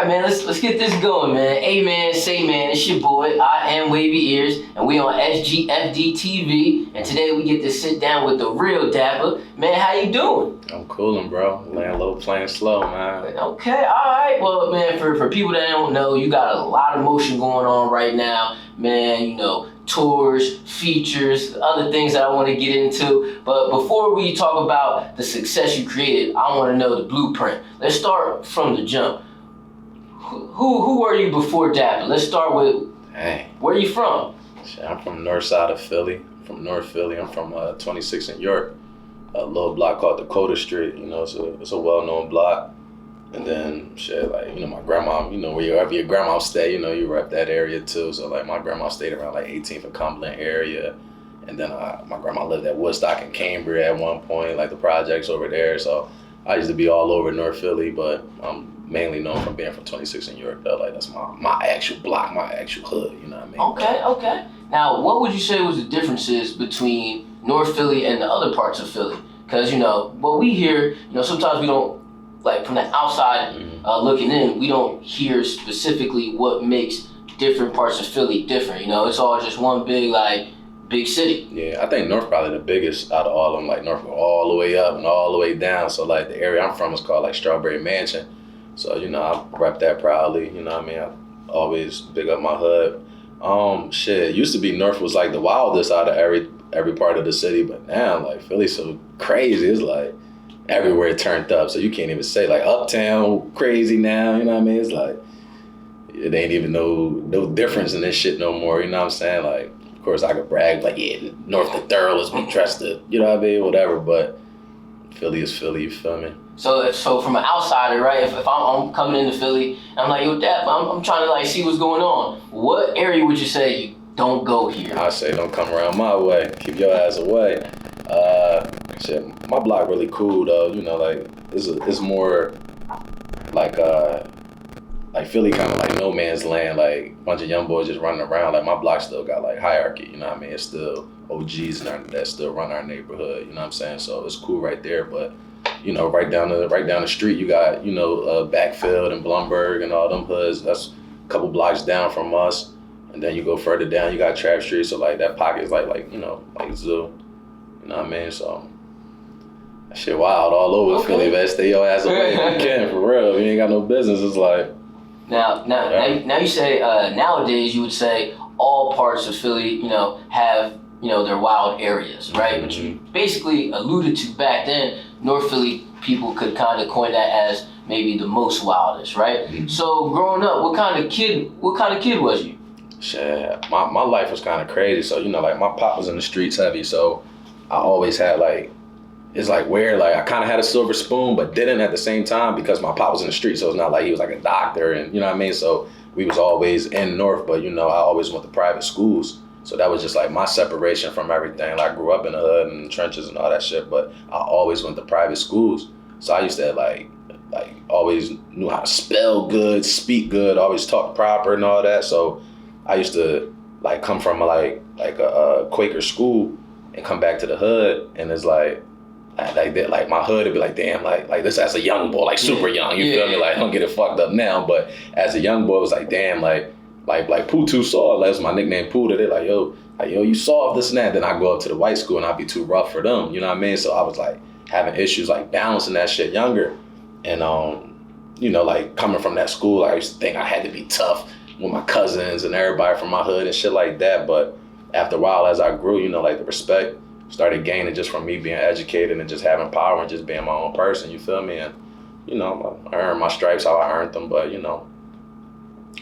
right, man. Let's get this going, man. Hey, man, say, man. It's your boy. I am Wavy Ears, and we on SGFD TV. And today we get to sit down with the real Dappa. Man, how you doing? I'm coolin', bro. Laying low, playing slow, man. Okay, all right. Well, man, for people that don't know, you got a lot of motion going on right now, man. You know, tours, features, other things that I want to get into. But before we talk about the success you created, I want to know the blueprint. Let's start from the jump. Who were you before Dappa? Let's start with, where are you from? I'm from north side of Philly, from North Philly. I'm from 26 in York, a little block called Dakota Street. You know, it's a well-known block. And then my grandma, wherever your grandma stay, you rep that area too. So like my grandma stayed around like 18th and Cumberland area. And then my grandma lived at Woodstock and Cambria at one point, like the projects over there. So I used to be all over North Philly, but I'm mainly known from being from 26 in York though. Like that's my actual block, my actual hood, you know what I mean? Okay. Now, what would you say was the differences between North Philly and the other parts of Philly? Because, what we hear, sometimes we don't, like from the outside looking in, we don't hear specifically what makes different parts of Philly different. It's all just one big city. Yeah, I think North probably the biggest out of all of them. Like North go all the way up and all the way down. So like the area I'm from is called like Strawberry Mansion. So, I rep that proudly, I always big up my hood. It used to be North was like the wildest out of every part of the city, but now like Philly's so crazy. It's like everywhere it turned up, so you can't even say like uptown crazy now, It's like it ain't even no difference in this shit no more, you know what I'm saying? Like, of course I could brag like, yeah, North the Thorough we trust it, whatever, but Philly is Philly, you feel me? So from an outsider, right? If I'm coming into Philly and I'm like, yo, Dad, I'm trying to like see what's going on. What area would you say you don't go here? I say don't come around my way. Keep your ass away. My block really cool though. Like it's more like Philly kind of like no man's land. Like a bunch of young boys just running around. Like my block still got like hierarchy. You know what I mean? It's still OGs that still run our neighborhood. You know what I'm saying? So it's cool right there, but. Right down the street, you got, Backfield and Blumberg and all them hoods. That's a couple blocks down from us. And then you go further down, you got Trap Street. So like that pocket is like zoo. You know what I mean? So that shit wild all over Philly, man. Stay your ass away if you can, for real. If you ain't got no business, it's like. Now you say, nowadays you would say all parts of Philly, have, their wild areas, right? But you basically alluded to back then, North Philly people could kind of coin that as maybe the most wildest, right? Mm-hmm. So growing up, what kind of kid was you? Shit, my life was kind of crazy. So, like my pop was in the streets heavy. So I always had it's like weird. Like I kind of had a silver spoon, but didn't at the same time because my pop was in the street. So it's not like he was like a doctor and you know what I mean? So we was always in North, but I always went to private schools. So that was just like my separation from everything. Like I grew up in the hood and trenches and all that shit, but I always went to private schools. So I used to like always knew how to spell good, speak good, always talk proper and all that. So I used to like come from like a Quaker school and come back to the hood, and it's like my hood would be like, damn, like this as a young boy, like super young, you feel me? Like don't get it fucked up now, but as a young boy it was like, damn, like Pooh too soft. That was my nickname, Pooh. They're like, yo, you soft, this and that. Then I go up to the white school and I'd be too rough for them. You know what I mean? So I was like having issues like balancing that shit younger. And like coming from that school, I used to think I had to be tough with my cousins and everybody from my hood and shit like that. But after a while, as I grew, like the respect started gaining just from me being educated and just having power and just being my own person. You feel me? And I earned my stripes how I earned them, but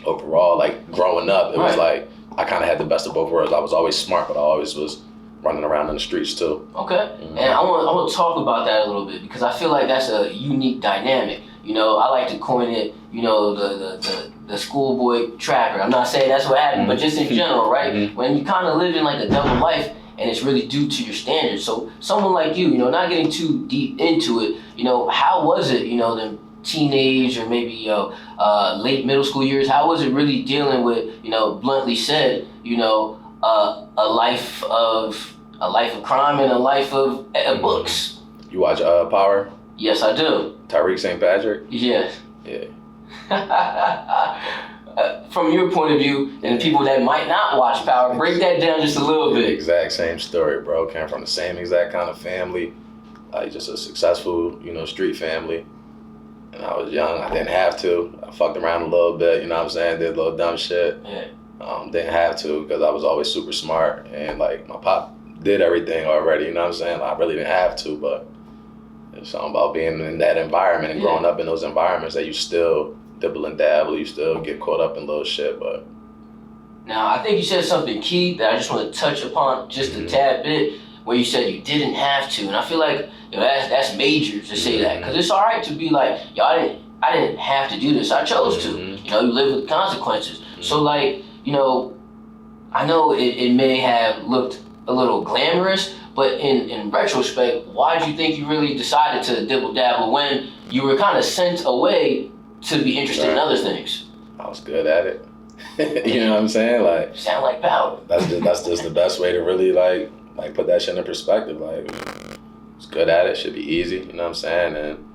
overall, like growing up, it was like I kind of had the best of both worlds. I was always smart, but I always was running around in the streets too. Okay, and I want to talk about that a little bit because I feel like that's a unique dynamic. I like to coin it, the schoolboy trapper. I'm not saying that's what happened, but just in general, right? When you kind of live in like a double life and it's really due to your standards. So someone like you, not getting too deep into it, how was it, the teenage or maybe late middle school years, how was it really dealing with, bluntly said, a life of crime and a life of books? You watch Power? Yes, I do. Tariq St. Patrick? Yeah. Yeah. From your point of view, and the people that might not watch Power, break that down just a little bit. Exact same story, bro. Came from the same exact kind of family, like just a successful, street family. And I was young, I didn't have to. I fucked around a little bit, you know what I'm saying? Did a little dumb shit. Yeah. Didn't have to because I was always super smart and like my pop did everything already, you know what I'm saying? I really didn't have to, but it's something about being in that environment and growing up in those environments that you still dibble and dabble, you still get caught up in little shit, but. Now, I think you said something key that I just want to touch upon just a tad bit, where you said you didn't have to, and I feel like that's major to say that, because it's all right to be like, yo, I didn't have to do this, I chose to. You live with the consequences. So like, I know it may have looked a little glamorous, but in retrospect, why did you think you really decided to dibble dabble when you were kind of sent away to be interested in other things? I was good at it. You know what I'm saying? Like, sound like Power. That's just the best way to really like put that shit in perspective. Like, it's good at it, should be easy, you know what I'm saying? And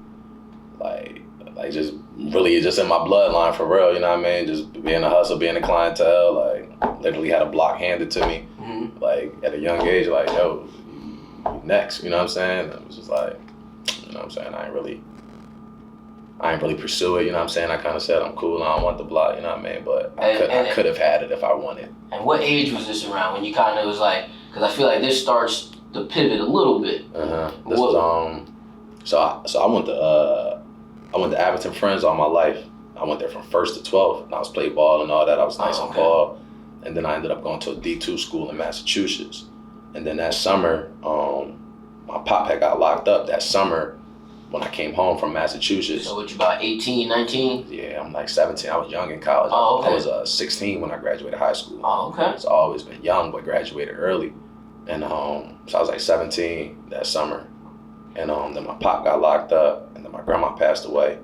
like just really just in my bloodline for real, you know what I mean? Just being a hustle, being a clientele, like literally had a block handed to me, like at a young age, like, yo, you next, you know what I'm saying? It was just like, you know what I'm saying? I ain't really pursue it, you know what I'm saying? I kind of said, I'm cool, I don't want the block, you know what I mean? But I could have had it if I wanted. And what age was this around when you kind of was like, because I feel like this starts to pivot a little bit. This was, so I went to Abington Friends all my life. I went there from 1st to 12th, and I was playing ball and all that. I was nice on ball. And then I ended up going to a D2 school in Massachusetts. And then that summer, my pop had got locked up that summer when I came home from Massachusetts. So what, you about 18, 19? Yeah, I'm like 17. I was young in college. Oh, okay. I was 16 when I graduated high school. Oh, okay. So I've always been young, but graduated early. And so I was like 17 that summer. And then my pop got locked up, and then my grandma passed away.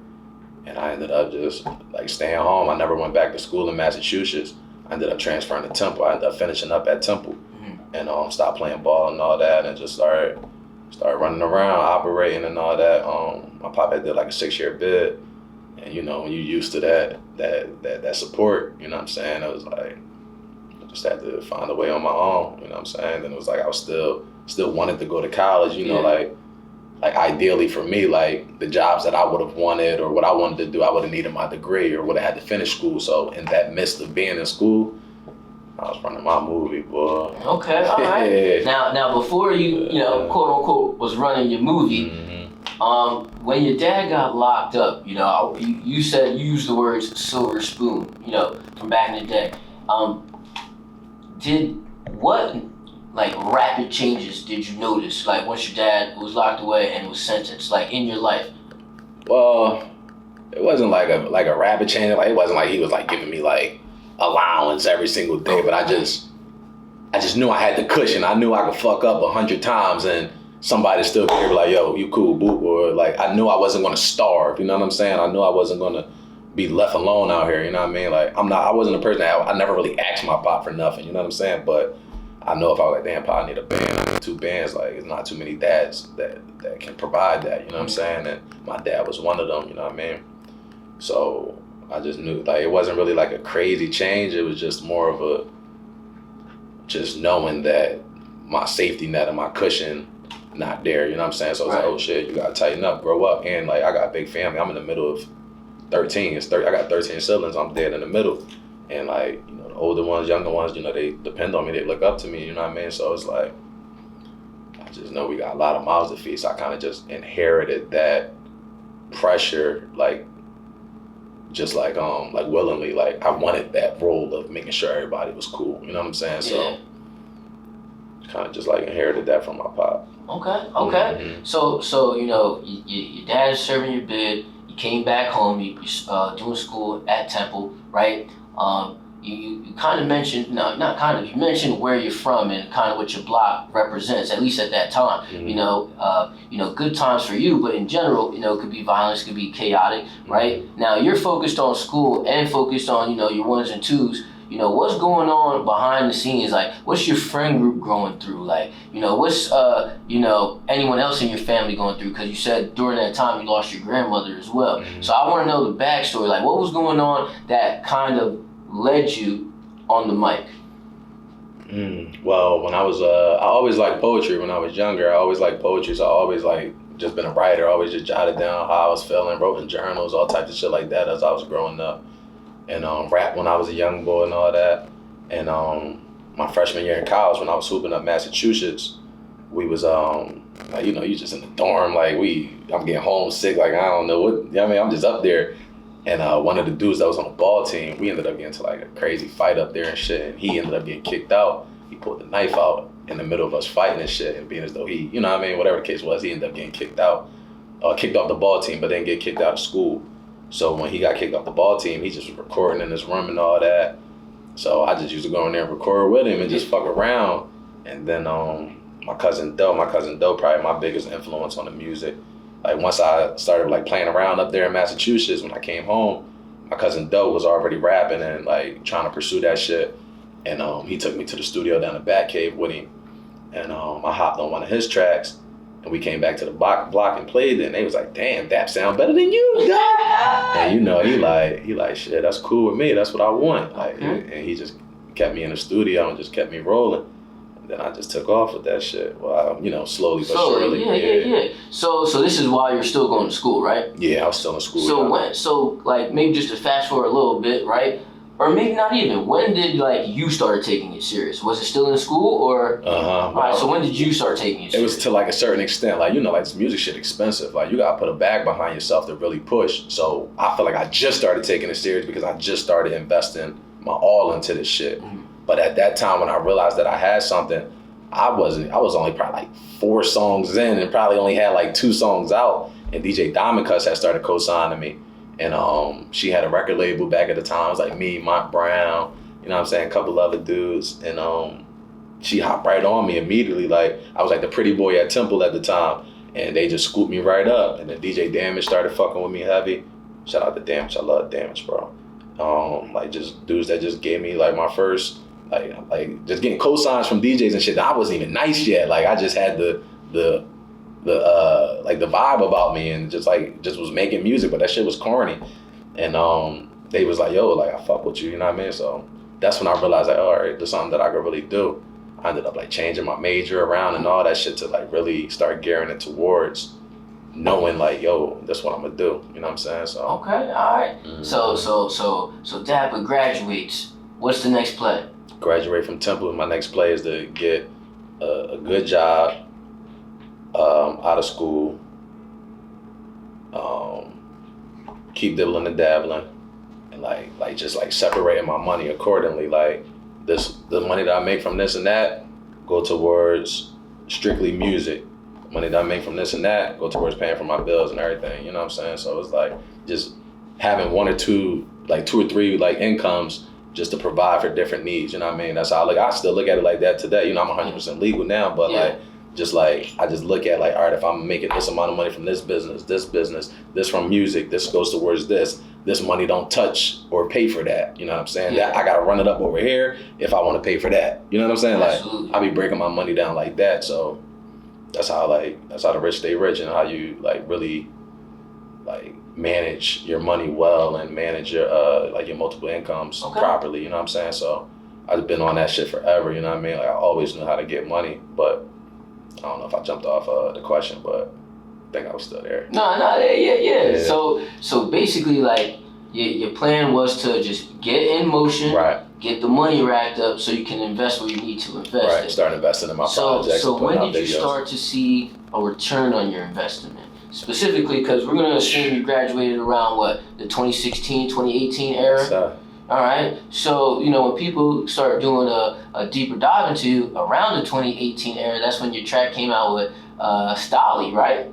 And I ended up just like staying home. I never went back to school in Massachusetts. I ended up transferring to Temple. I ended up finishing up at Temple. And stopped playing ball and all that, and just started running around, operating and all that. My pop had did like a 6-year bid, and when you used to that support, you know what I'm saying? It was like I just had to find a way on my own, you know what I'm saying? And it was like I was still wanted to go to college, like ideally for me, like the jobs that I would have wanted or what I wanted to do, I would have needed my degree or would have had to finish school. So in that midst of being in school, I was running my movie, boy. Okay, all right. Now before you quote unquote was running your movie, when your dad got locked up, you said you used the words silver spoon, from back in the day. What rapid changes did you notice, like once your dad was locked away and was sentenced, like in your life? Well, it wasn't like a rapid change. Like it wasn't like he was like giving me like allowance every single day, but I just knew I had the cushion. I knew I could fuck up 100 times and somebody still be like, yo, you cool, boo, or like I knew I wasn't gonna starve, you know what I'm saying? I knew I wasn't gonna be left alone out here, you know what I mean? Like I wasn't a person I never really asked my pop for nothing, you know what I'm saying? But I know if I was like, damn, pop, I need a band, I need 2 bands, like it's not too many dads that can provide that, you know what I'm saying? And my dad was one of them, you know what I mean? So I just knew, like, it wasn't really like a crazy change. It was just more of just knowing that my safety net and my cushion not there, you know what I'm saying? So it's like, oh shit, you gotta tighten up, grow up. And like, I got a big family. I'm in the middle of 13. I got 13 siblings. I'm dead in the middle. And like, the older ones, younger ones, they depend on me. They look up to me, you know what I mean? So it's like, I just know we got a lot of mouths to feed. So I kind of just inherited that pressure, like willingly, like I wanted that role of making sure everybody was cool, you know what I'm saying? So kind of just like inherited that from my pop. Okay. So your dad's serving your bid, you came back home, you're doing school at Temple, right? You kind of mentioned, you mentioned where you're from and kind of what your block represents, at least at that time. Good times for you, but in general, it could be violence, could be chaotic, right? Now you're focused on school and focused on, your 1s and 2s, you know, what's going on behind the scenes? Like, what's your friend group going through? Like, you know, what's, you know, anyone else in your family going through? Because you said during that time you lost your grandmother as well. Mm-hmm. So I want to know the backstory. Like, what was going on that kind of led you on the mic? Well, when I was, I always liked poetry when I was younger. I always liked poetry, so I always like just been a writer. I always just jotted down how I was feeling, wrote in journals, all types of shit like that as I was growing up. And rap when I was a young boy and all that. And my freshman year in college, when I was hooping up Massachusetts, we was like, you know, you just in the dorm, like I'm getting homesick, like I don't know what, you know what I mean, I'm just up there. And one of the dudes that was on the ball team, we ended up getting into like a crazy fight up there and shit. And he ended up getting kicked out. He pulled the knife out in the middle of us fighting and shit, and being as though he, you know what I mean, whatever the case was, he ended up getting kicked out, kicked off the ball team, but then get kicked out of school. So when he got kicked off the ball team, he just was recording in his room and all that. So I just used to go in there and record with him and just fuck around. And then my cousin Doe, probably my biggest influence on the music. Like once I started like playing around up there in Massachusetts, when I came home, my cousin Doe was already rapping and like trying to pursue that shit. And he took me to the studio down the Batcave with him. And I hopped on one of his tracks. And we came back to the block and played it, and they was like, "Damn, Dap sound better than you, dog." And you know, he like, "Shit, that's cool with me. That's what I want." Like, and he just kept me in the studio and just kept me rolling. And then I just took off with that shit. Well, you know, slowly but surely. Yeah. So this is while you're still going to school, right? Yeah, I was still in school. So like maybe just to fast forward a little bit, right? Or maybe not even. When did like you start taking it serious? Was it still in school or? All right. So when did you start taking it serious? It was to like a certain extent. Like, you know, like this music shit expensive. Like you gotta put a bag behind yourself to really push. So I feel like I just started taking it serious because I just started investing my all into this shit. Mm-hmm. But at that time when I realized that I had something, I was only probably like 4 songs in and probably only had like 2 songs out. And DJ Diamond Cuss had started co-signing me. And she had a record label back at the time. It was like me, Mont Brown, you know what I'm saying, a couple other dudes. And she hopped right on me immediately. Like I was like the pretty boy at Temple at the time. And they just scooped me right up. And then DJ Damage started fucking with me heavy. Shout out to Damage. I love Damage, bro. Like just dudes that just gave me like my first, like just getting cosigns from DJs and shit. I wasn't even nice yet. Like I just had the vibe about me and just was making music, but that shit was corny. And they was like, yo, like I fuck with you, you know what I mean? So that's when I realized like, all right, there's something that I could really do. I ended up like changing my major around and all that shit to like really start gearing it towards knowing like, yo, that's what I'm gonna do. You know what I'm saying? So okay, all right. Mm-hmm. So Dappa graduates. What's the next play? Graduate from Temple. My next play is to get a good job out of school. Keep dibbling and dabbling, and like just like separating my money accordingly. Like the money that I make from this and that go towards strictly music. Money that I make from this and that go towards paying for my bills and everything. You know what I'm saying? So it's like just having 1 or 2, like 2 or 3 like incomes just to provide for different needs. You know what I mean? That's how I still look at it like that today. You know, I'm 100% legal now, but like just like I just look at like, all right, if I'm making this amount of money from this business, this from music, this goes towards this money don't touch or pay for that. You know what I'm saying? That I gotta run it up over here if I want to pay for that. You know what I'm saying? Absolutely. Like I be breaking my money down like that. So that's how the rich stay rich, and how you like really like manage your money well and manage your like your multiple incomes properly. You know what I'm saying? So I've been on that shit forever. You know what I mean? Like I always knew how to get money, but I don't know if I jumped off the question, but I think I was still there. No, yeah. So basically, like your plan was to just get in motion, right? Get the money racked up so you can invest where you need to invest. Right. Start investing in my projects. So when did you start to see a return on your investment? Specifically, because we're gonna assume you graduated around the 2016, 2018 era. Yes, sir. All right. So, you know, when people start doing a deeper dive into around the 2018 era, that's when your track came out with Stolly, right?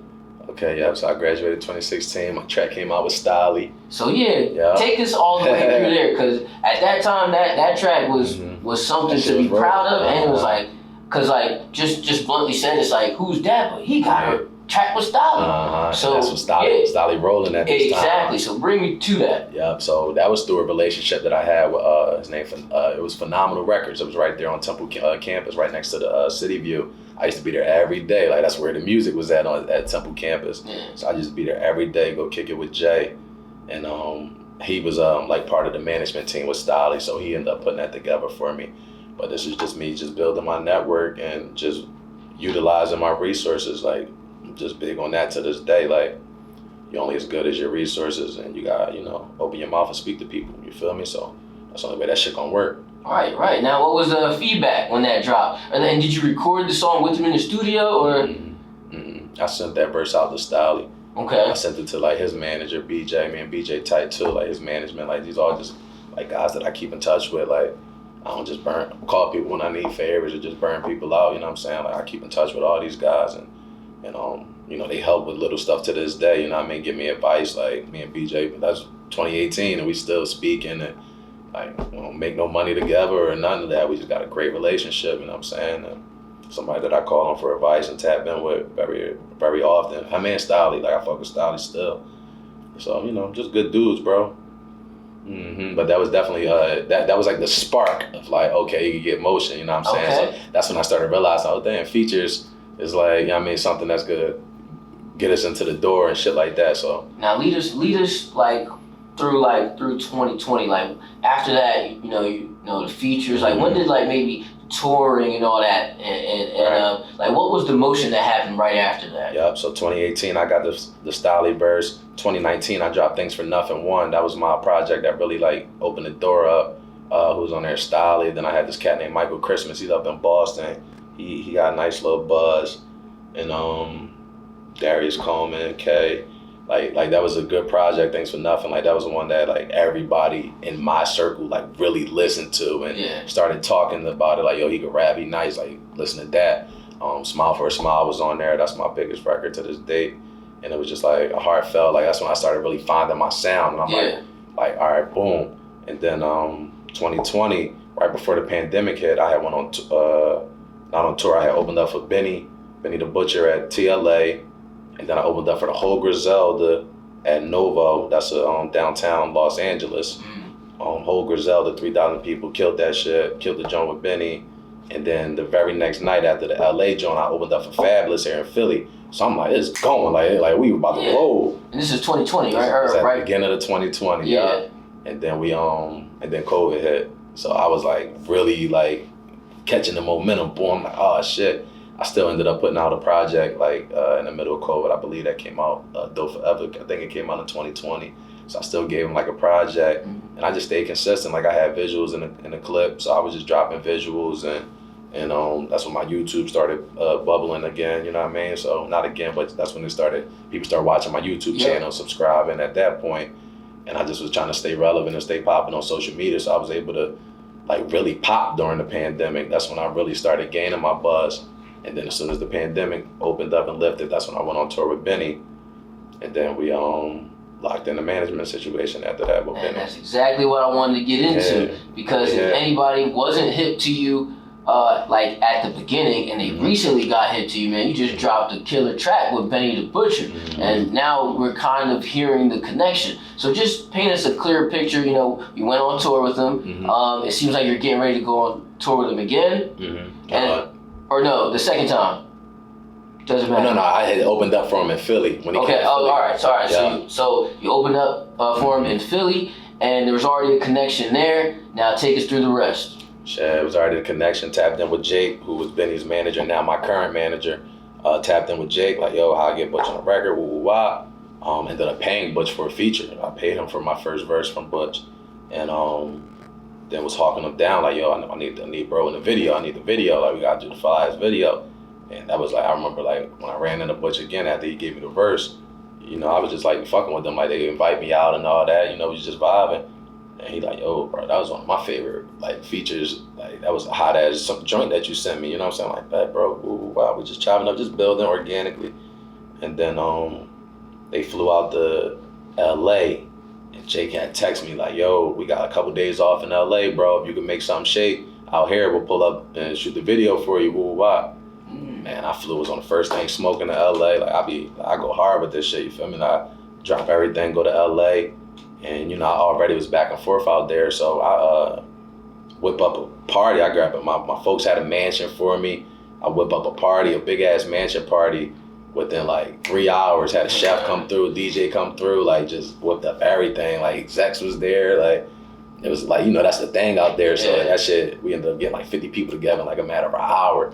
Okay, yeah. So I graduated 2016. My track came out with Stolly. So take us all the way through there, because at that time that track was something to be proud of, and it was like, because like just bluntly said, it's like, who's Dappa? He got track with Stolly. So that's what Stolly rolling at this time. Exactly. So bring me to that. Yep. So that was through a relationship that I had with his name. It was Phenomenal Records. It was right there on Temple campus, right next to the City View. I used to be there every day. Like, that's where the music was at Temple campus. Yeah. So I used to be there every day, go kick it with Jay, and he was like part of the management team with Stolly. So he ended up putting that together for me. But this is just me, just building my network and just utilizing my resources. Like, I'm just big on that to this day. Like, you're only as good as your resources, and you gotta, open your mouth and speak to people. You feel me? So that's the only way that shit gonna work. Right. Now, what was the feedback when that dropped? And then did you record the song with him in the studio, or? I sent that verse out to Stolly. Okay. I sent it to like his manager, BJ. Me and BJ tight too. Like, his management, like, these all just like guys that I keep in touch with. Like, I don't just call people when I need favors or just burn people out. You know what I'm saying? Like, I keep in touch with all these guys, and they help with little stuff to this day. You know what I mean? Give me advice. Like, me and BJ, that's 2018, and we still speaking, and like, we don't make no money together or none of that. We just got a great relationship. You know what I'm saying? And somebody that I call on for advice and tap in with very, very often. I mean, Stolly, like, I fuck with Stolly still. So, just good dudes, bro. But that was definitely that was like the spark of like, okay, you can get motion. You know what I'm saying? Okay. So that's when I started realizing, oh damn, features is like, something that's gonna get us into the door and shit like that. So now lead us like through 2020. Like, after that, the features. Like, when did like maybe touring and all that, and like, what was the motion that happened right after that? Yep. So 2018, I got the Stolly verse. 2019, I dropped Things for Nothing 1. That was my project that really like opened the door up. Who was on there? Stolly. Then I had this cat named Michael Christmas. He's up in Boston. He got a nice little buzz, and Darius Coleman, K. Like that was a good project. Things for Nothing. Like, that was the one that like everybody in my circle like really listened to and started talking about it. Like, yo, he could rap, he nice. Like, listen to that. Smile for a Smile was on there. That's my biggest record to this date. And it was just like a heartfelt. Like, that's when I started really finding my sound. And I'm like, all right, boom. And then 2020, right before the pandemic hit, I had went on not on tour. I had opened up for Benny the Butcher at TLA. And then I opened up for the whole Griselda at Novo. That's downtown Los Angeles. Whole Griselda, 3,000 people, killed that shit, killed the joint with Benny. And then the very next night after the LA joint, I opened up for Fabulous here in Philly. So I'm like, it's going, like we were about to roll. And this is 2020, right? It was at the beginning of 2020, yeah. And then and then COVID hit. So I was like really like catching the momentum. Boom, I'm like, oh shit. I still ended up putting out a project like in the middle of COVID. I believe that came out Dope Forever. I think it came out in 2020. So I still gave him like a project, and I just stayed consistent. Like, I had visuals in the clip, so I was just dropping visuals, and that's when my YouTube started bubbling again. You know what I mean? So not again, but that's when people started watching my YouTube channel, subscribing at that point, and I just was trying to stay relevant and stay popping on social media. So I was able to like really pop during the pandemic. That's when I really started gaining my buzz. And then as soon as the pandemic opened up and lifted, that's when I went on tour with Benny. And then we locked in the management situation after that with Benny. That's exactly what I wanted to get into. Because if anybody wasn't hip to you like at the beginning, and they recently got hip to you, man, you just dropped a killer track with Benny the Butcher. And now we're kind of hearing the connection. So just paint us a clear picture. You went on tour with him. It seems like you're getting ready to go on tour with him again. Or no, the second time. Doesn't matter. No, I had opened up for him in Philly when he came to Philly. All right. Sorry. Yeah. So you opened up for him in Philly, and there was already a connection there. Now take us through the rest. Yeah, it was already a connection. Tapped in with Jake, who was Benny's manager, now my current manager. Tapped in with Jake, like, yo, how I get Butch on the record, ended up paying Butch for a feature. I paid him for my first verse from Butch. And then was hawking him down, like, yo, I need bro in the video. I need the video. Like, we gotta do the flyest video. And that was like, I remember like when I ran into Butch again after he gave me the verse, I was just like fucking with them. Like, they invite me out and all that, we was just vibing. And he like, yo, bro, that was one of my favorite like features. Like, that was a hot ass some joint that you sent me, you know what I'm saying? Like, that, bro, wow, we just chopping up, just building organically. And then they flew out to LA. And Jake had texted me like, yo, we got a couple days off in LA, bro. If you can make something shake out here, we'll pull up and shoot the video for you, man, I was on the first thing smoking to LA. Like I go hard with this shit, you feel me? Like, I drop everything, go to LA, and I already was back and forth out there. So I whip up a party. I grab it. My folks had a mansion for me. I whip up a party, a big ass mansion party. Within like 3 hours, had a chef come through, DJ come through, like just whipped up everything. Like Zex was there, like it was like, that's the thing out there. So that shit, we ended up getting like 50 people together in like a matter of an hour.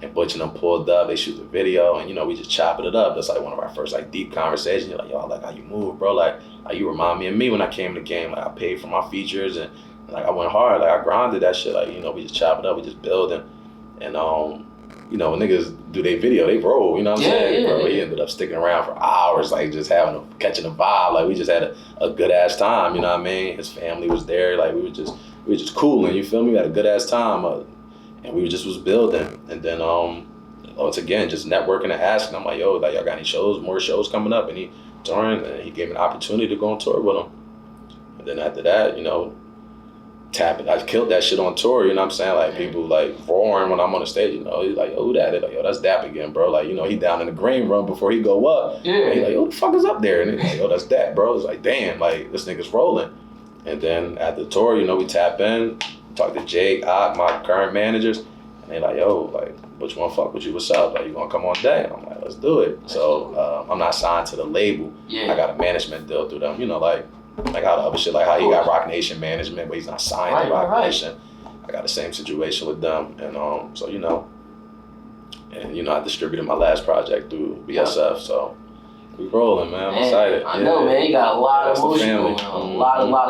And Butch and them pulled up, they shoot the video, and we just chopping it up. That's like one of our first like deep conversations. You're like, yo, I like how you move, bro. Like you remind me of me when I came to the game. Like I paid for my features and like I went hard. Like I grinded that shit. Like, we just chop it up, we just building. And when niggas do their video, they roll, you know what I'm saying? Yeah. Bro, he ended up sticking around for hours, like just catching a vibe. Like we just had a good ass time, you know what I mean? His family was there, like we were just cooling, you feel me? We had a good ass time, and we just was building. And then once again, just networking and asking. I'm like, yo, like y'all got any more shows coming up? And he gave me an opportunity to go on tour with him. And then after that, tapping. I killed that shit on tour, you know what I'm saying? Like people like roaring when I'm on the stage, he's like, yo, who that is? Like, yo, that's Dappa again, bro. Like, he down in the green room before he go up. Yeah. And he's like, yo, what the fuck is up there? And he's like, yo, that's that, bro. It's like, damn, like this nigga's rolling. And then at the tour, we tap in, talk to Jake, my current managers, and they like, yo, like, which one fuck with you? What's up? Like, you gonna come on day? I'm like, let's do it. So I'm not signed to the label. Yeah. I got a management deal through them, like how the other shit, like how he got Rock Nation management, but he's not signed to Rock Nation. I got the same situation with them, and so I distributed my last project through BSF, so we rolling, man. I'm excited. I know, man. You got a lot of emotion going on. A lot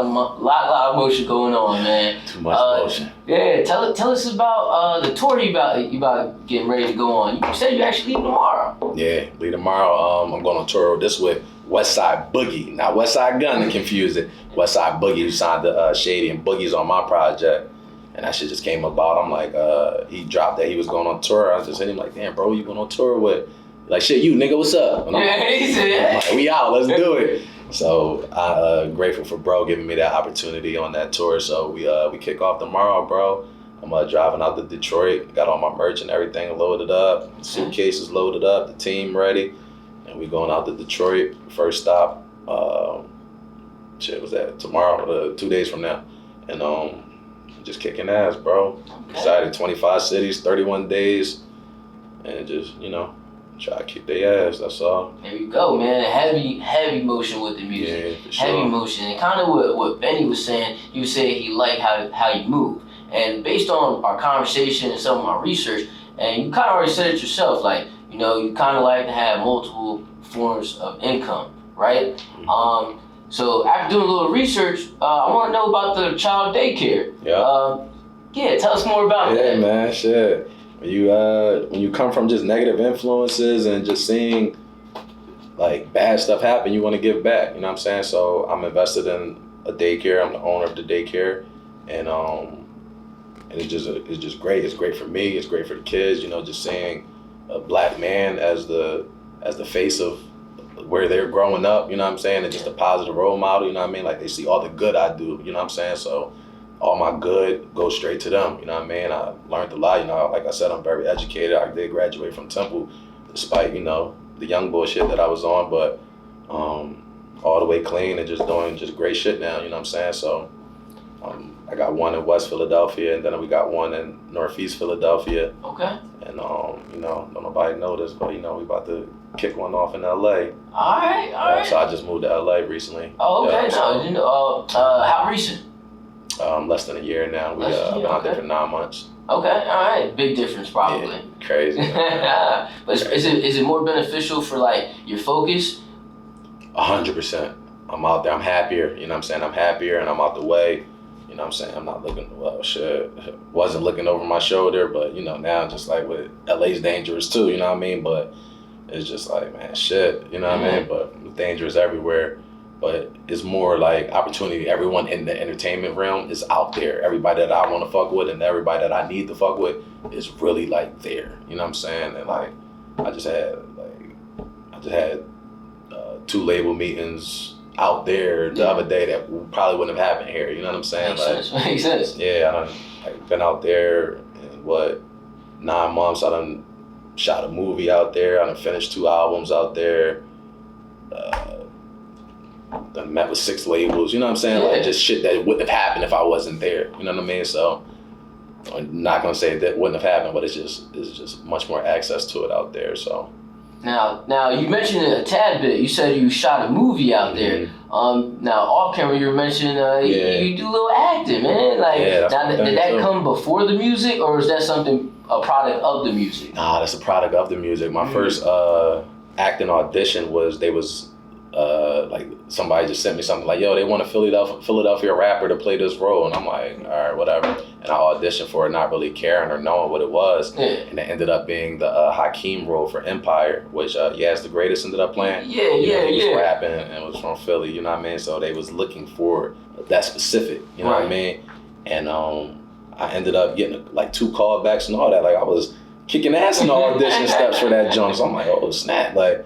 of emotion going on, man. Too much emotion. Yeah, tell us about the tour you about getting ready to go on. You said you actually leave tomorrow. Yeah, leave tomorrow. I'm going on tour this with Westside Boogie, not Westside Gun to confuse it. Westside Boogie, who signed the Shady and Boogie's on my project. And that shit just came about. I'm like, he dropped that he was going on tour. I was just hitting him like, damn, bro, you going on tour with? Like, shit, you nigga, what's up? And I'm like, we out, let's do it. So I'm grateful for bro giving me that opportunity on that tour. So we kick off tomorrow, bro. I'm driving out to Detroit. Got all my merch and everything loaded up. Suitcases loaded up. The team ready. And we going out to Detroit. First stop. Was that tomorrow? 2 days from now. And just kicking ass, bro. Excited. 25 cities, 31 days, and just try to kick their ass. That's all. There you go, man. Heavy motion with the music. Yeah, for sure. Heavy motion, and kind of what Benny was saying. He was saying he liked how you move, and based on our conversation and some of my research, and you kind of already said it yourself. Like you kind of like to have multiple forms of income, right? Mm-hmm. So after doing a little research, I want to know about the child daycare. Yeah. Tell us more about that. Yeah, man. Shit. When you come from just negative influences and just seeing like bad stuff happen, you want to give back. You know what I'm saying? So I'm invested in a daycare. I'm the owner of the daycare, and it's just great. It's great for me. It's great for the kids. Just seeing a black man as the face of where they're growing up. You know what I'm saying? And just a positive role model. You know what I mean? Like they see all the good I do. You know what I'm saying? So all my good goes straight to them, you know what I mean? I learned a lot, like I said, I'm very educated. I did graduate from Temple, despite, the young bullshit that I was on, but all the way clean and just doing just great shit now, you know what I'm saying? So I got one in West Philadelphia, and then we got one in Northeast Philadelphia. Okay. And, don't nobody know this, but, we about to kick one off in LA. All right. So I just moved to LA recently. Oh, okay. How recent? Less than a year now. I've been out there for 9 months. Okay, all right. Big difference, probably. Yeah, crazy. But is it more beneficial for like your focus? 100%. I'm out there. I'm happier. You know what I'm saying? I'm happier, and I'm out the way. You know what I'm saying? I'm not looking. Well, shit. Wasn't looking over my shoulder, but now just like with LA's dangerous too. You know what I mean? But it's just like, man, shit. You know what I mean? But it's dangerous everywhere. But it's more like opportunity. Everyone in the entertainment realm is out there. Everybody that I want to fuck with and everybody that I need to fuck with is really like there. You know what I'm saying? And like, I just had 2 label meetings out there the other day that probably wouldn't have happened here. You know what I'm saying? Makes sense. Yeah, I done been out there in 9 months. I done shot a movie out there. I done finished 2 albums out there. Done met with 6 labels. You know what I'm saying? Like just shit that wouldn't have happened if I wasn't there. You know what I mean? So I'm not gonna say that wouldn't have happened, but it's just much more access to it out there. So. Now you mentioned it a tad bit. You said you shot a movie out there. Now off camera you mentioned you do a little acting, man. Like did that come before the music, or is that a product of the music? Nah, that's a product of the music. My first acting audition was like somebody just sent me something like, yo, they want a Philadelphia rapper to play this role, and I'm like, all right, whatever. And I auditioned for it, not really caring or knowing what it was, and it ended up being the Hakeem role for Empire, which Yaz the Greatest ended up playing. He was rapping and was from Philly, you know what I mean? So they was looking for that specific, you know what I mean? And I ended up getting like 2 callbacks and all that. Like I was kicking ass in the audition steps for that joint. So I'm like, oh snap, like.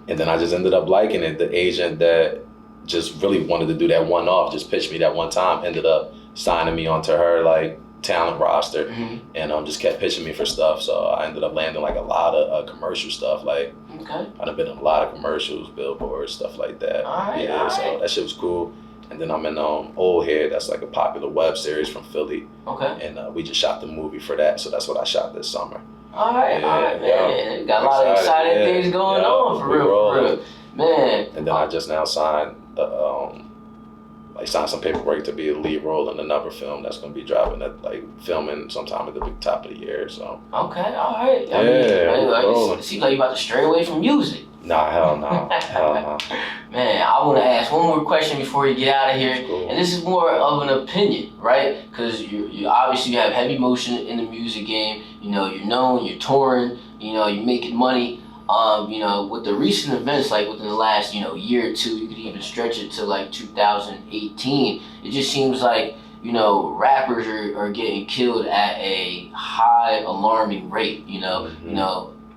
And then I just ended up liking it. The agent that just really wanted to do that one-off, just pitched me that one time, ended up signing me onto her like talent roster, and just kept pitching me for stuff. So I ended up landing like a lot of commercial stuff. Like I've been in a lot of commercials, billboards, stuff like that. So that shit was cool. And then I'm in Old Head. That's like a popular web series from Philly. And we just shot the movie for that. So that's what I shot this summer. All right, man. Got a lot of exciting things going on for real, man. And then I just now signed signed some paperwork to be a lead role in another film that's gonna be dropping filming sometime at the big top of the year. So okay, all right. It seems like you about to stray away from music. Nah, hell no. Hell no. Man, I want to ask one more question before you get out of here. Cool. And this is more of an opinion, right? Because you obviously have heavy motion in the music game. You know, you're known, you're touring, you know, you're making money. You know, with the recent events, like within the last, year or two, you could even stretch it to like 2018. It just seems like, rappers are getting killed at a high, alarming rate,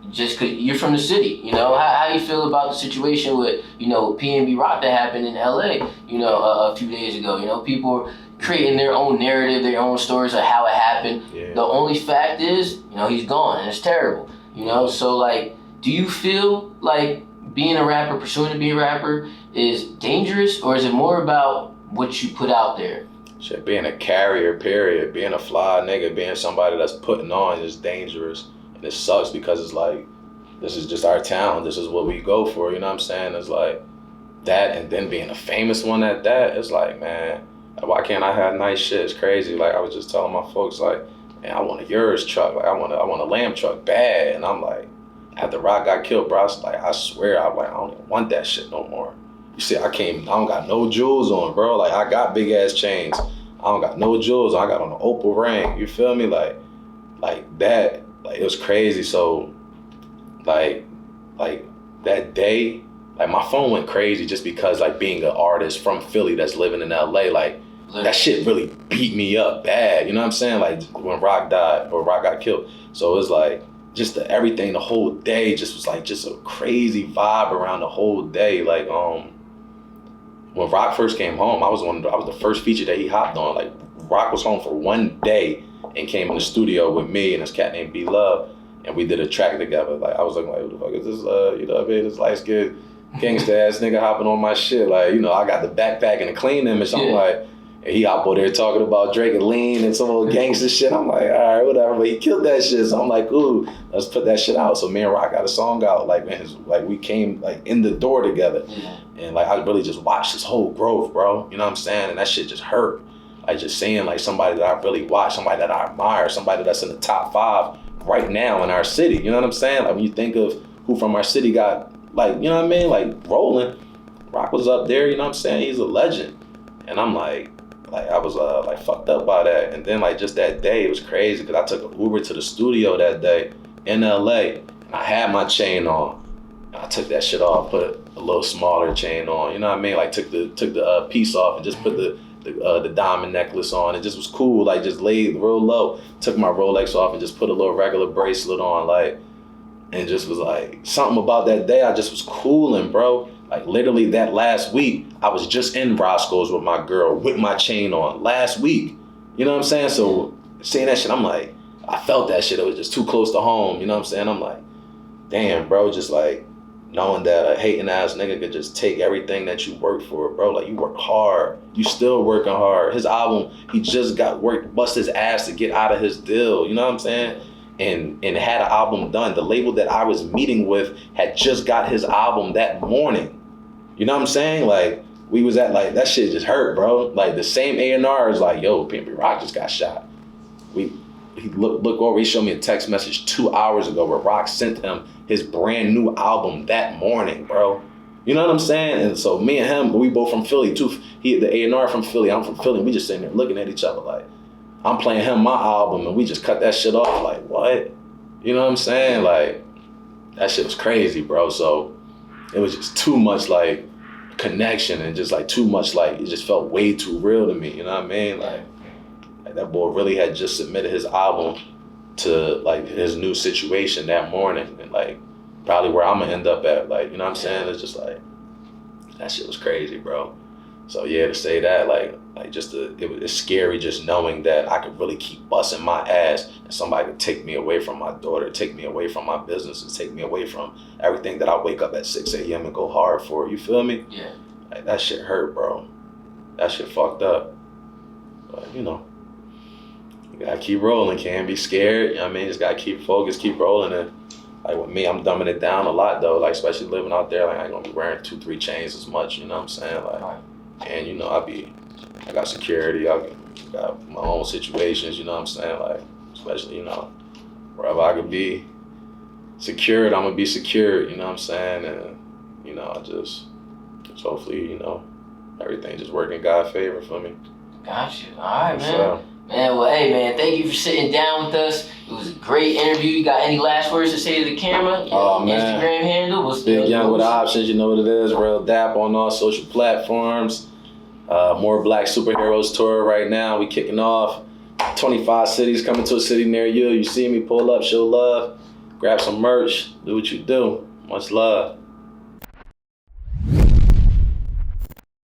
just cause you're from the city, how you feel about the situation with, PNB Rock that happened in LA, a few days ago, people creating their own narrative, their own stories of how it happened. The only fact is, he's gone and it's terrible, so like, do you feel like being a rapper, pursuing to be a rapper is dangerous, or is it more about what you put out there? Shit, being a carrier, period, being a fly nigga, being somebody that's putting on is dangerous. And it sucks because it's like, this is just our town. This is what we go for, you know what I'm saying? It's like that, and then being a famous one at that, it's like, man, why can't I have nice shit? It's crazy. Like, I was just telling my folks, like, man, I want a yours truck. Like, I want a lamb truck bad. And I'm like, after Rock got killed, bro, I swear, I don't even want that shit no more. You see, I don't got no jewels on, bro. Like, I got big ass chains. I don't got no jewels. I got on an opal ring. You feel me? Like that. Like, it was crazy. So, like that day, like, my phone went crazy just because, like, being an artist from Philly that's living in LA, like, that shit really beat me up bad. You know what I'm saying? Like, when Rock died or Rock got killed. So it was like, just everything, the whole day just was like, just a crazy vibe around the whole day. Like, when Rock first came home, I was the first feature that he hopped on. Like, Rock was home for one day and came in the studio with me and this cat named B Love, and we did a track together. Like, I was looking like, who the fuck is this? You know what I mean? This light skinned gangsta ass nigga hopping on my shit. Like, I got the backpack and the clean image. I'm like, and he hop over there talking about Drake and Lean and some old gangster shit. I'm like, all right, whatever. But he killed that shit. So I'm like, ooh, let's put that shit out. So me and Rock got a song out. Like, man, we came like in the door together. And like, I really just watched his whole growth, bro. You know what I'm saying? And that shit just hurt. Like, just seeing like somebody that I really watch, somebody that I admire, somebody that's in the top 5 right now in our city. You know what I'm saying? Like, when you think of who from our city got, like, you know what I mean? Like, rolling. Rock was up there, you know what I'm saying? He's a legend. And I'm like I was like fucked up by that. And then like just that day, it was crazy because I took an Uber to the studio that day in LA, and I had my chain on. And I took that shit off, put a little smaller chain on. You know what I mean? Like, took the piece off and just put the diamond necklace on. It just was cool. Like, just laid real low. Took my Rolex off and just put a little regular bracelet on. Like, and just was like, something about that day, I just was cooling, bro. Like, literally that last week, I was just in Roscoe's with my girl with my chain on last week. You know what I'm saying? So seeing that shit, I'm like, I felt that shit. It was just too close to home. You know what I'm saying? I'm like, damn, bro, just like knowing that a hating ass nigga could just take everything that you work for, bro. Like, you work hard, you still working hard. His album, he just got bust his ass to get out of his deal, you know what I'm saying? And had an album done. The label that I was meeting with had just got his album that morning. You know what I'm saying? Like, we was at, like, that shit just hurt, bro. Like, the same A&R is like, yo, Pimpy Rock just got shot. He look over, he showed me a text message 2 hours ago where Rock sent him his brand new album that morning, bro. You know what I'm saying? And so me and him, we both from Philly too. He, the A&R from Philly, I'm from Philly. And we just sitting there looking at each other like, I'm playing him my album and we just cut that shit off. Like, what? You know what I'm saying? Like, that shit was crazy, bro. So it was just too much like connection and just like too much like, it just felt way too real to me. You know what I mean? Like that boy really had just submitted his album to like his new situation that morning, and like probably where I'm gonna end up at. Like, you know what I'm saying? It's just like, that shit was crazy, bro. So yeah, to say that, it's scary just knowing that I could really keep busting my ass and somebody could take me away from my daughter, take me away from my business, and take me away from everything that I wake up at 6 a.m. and go hard for. You feel me? Yeah. Like, that shit hurt, bro. That shit fucked up. But, you know, you gotta keep rolling. Can't be scared. You know what I mean? Just gotta keep focused, keep rolling. And like with me, I'm dumbing it down a lot though. Like, especially living out there, like I ain't gonna be wearing 2-3 chains as much. You know what I'm saying? Like, and you know, I got security. I got my own situations. You know what I'm saying? Like, especially, you know, wherever I could be secured, I'm gonna be secured. You know what I'm saying? And you know, I just hopefully, you know, everything just working in God's favor for me. Got you. All right, man. So, Man, well, hey, man, thank you for sitting down with us. It was a great interview. You got any last words to say to the camera? Oh, man. Instagram handle? What's Big Young with options, you know what it is. Real Dappa on all social platforms. More Black Superheroes tour right now. We kicking off. 25 cities coming to a city near you. You see me, pull up, show love, grab some merch, do what you do. Much love.